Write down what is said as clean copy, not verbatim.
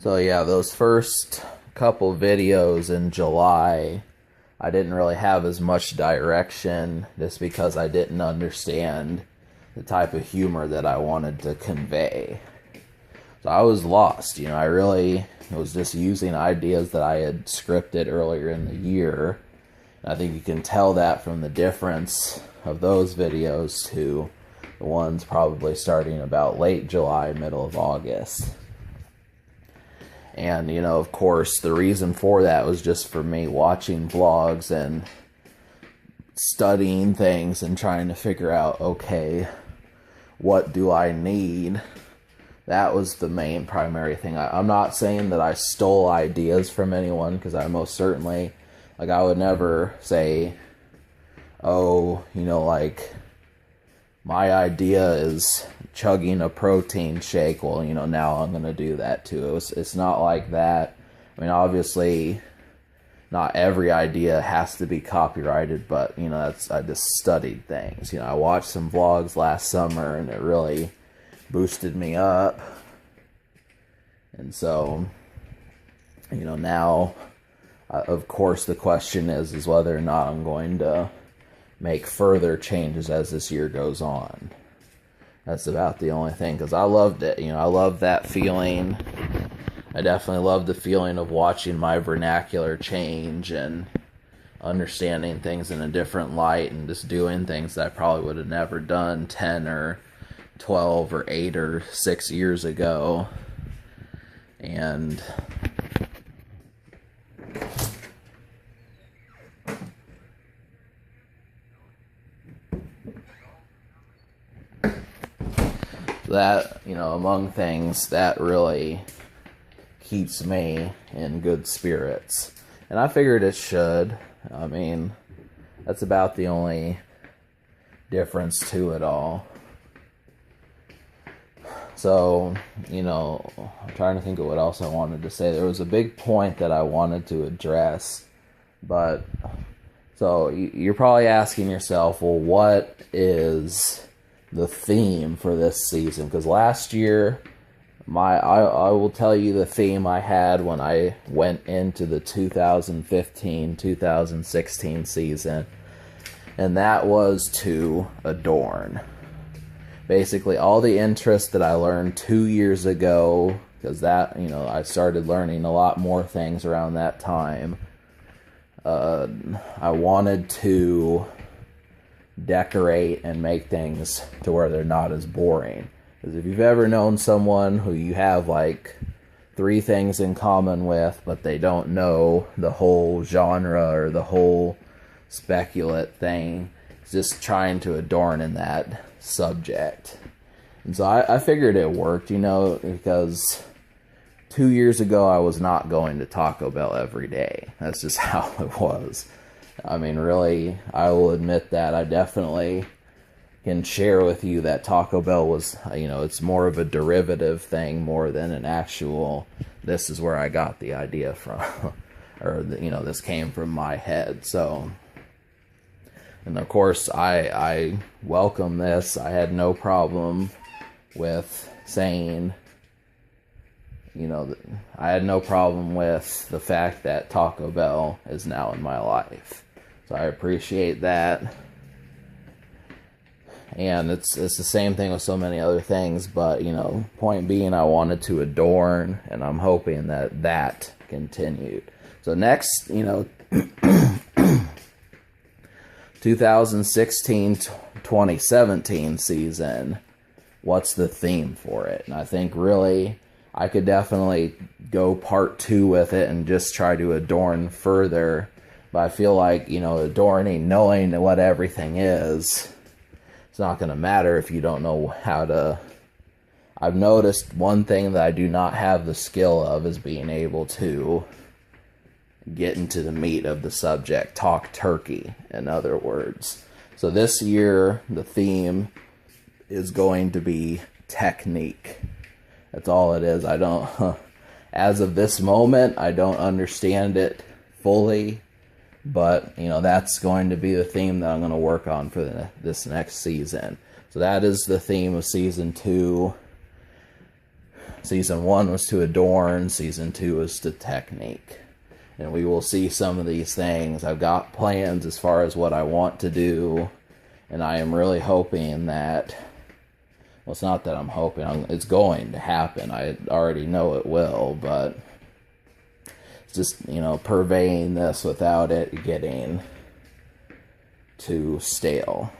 So yeah, those first couple videos in July, I didn't really have as much direction just because I didn't understand the type of humor that I wanted to convey. So I was lost, I really was just using ideas that I had scripted earlier in the year. I think you can tell that from the difference of those videos to the ones probably starting about late July, middle of August. And, of course, the reason for that was just for me watching vlogs and studying things and trying to figure out, okay, what do I need? That was the main primary thing. I'm not saying that I stole ideas from anyone, because I most certainly, I would never say, oh, my idea is chugging a protein shake. Well, now I'm going to do that too. It's not like that. I mean, obviously, not every idea has to be copyrighted, but, I just studied things. I watched some vlogs last summer, and it really boosted me up. And so, now, of course, the question is whether or not I'm going to make further changes as this year goes on. That's about the only thing, because I loved it. I love that feeling. I definitely love the feeling of watching my vernacular change and understanding things in a different light and just doing things that I probably would have never done 10 or 12 or 8 or 6 years ago. And that, among things, that really keeps me in good spirits. And I figured it should. I mean, that's about the only difference to it all. So, I'm trying to think of what else I wanted to say. There was a big point that I wanted to address. But, so, you're probably asking yourself, well, what is the theme for this season? Because last year, I will tell you the theme I had when I went into the 2015-2016 season, and that was to adorn. Basically, all the interest that I learned 2 years ago, because that, I started learning a lot more things around that time. I wanted to decorate and make things to where they're not as boring. Because if you've ever known someone who you have 3 things in common with, but they don't know the whole genre or the whole speculate thing, it's just trying to adorn in that subject. And so I figured it worked, because 2 years ago I was not going to Taco Bell every day. That's just how it was. I mean, really, I will admit that I definitely can share with you that Taco Bell was, it's more of a derivative thing more than an actual, this is where I got the idea from, or, this came from my head. So, and of course, I welcome this. I had no problem with saying, I had no problem with the fact that Taco Bell is now in my life. So I appreciate that. And it's the same thing with so many other things, but, point being, I wanted to adorn, and I'm hoping that continued. So next, 2016-2017 season, what's the theme for it? And I think really I could definitely go part 2 with it and just try to adorn further. But I feel like, adorning, knowing what everything is, it's not going to matter if you don't know how to. I've noticed one thing that I do not have the skill of is being able to get into the meat of the subject, talk turkey, in other words. So this year, the theme is going to be technique. That's all it is. I don't, as of this moment, I don't understand it fully. But, that's going to be the theme that I'm going to work on for this next season. So that is the theme of Season 2. Season 1 was to adorn, Season 2 is to technique. And we will see some of these things. I've got plans as far as what I want to do, and I am really hoping that, well, it's not that I'm hoping, it's going to happen. I already know it will, but it's just, purveying this without it getting too stale.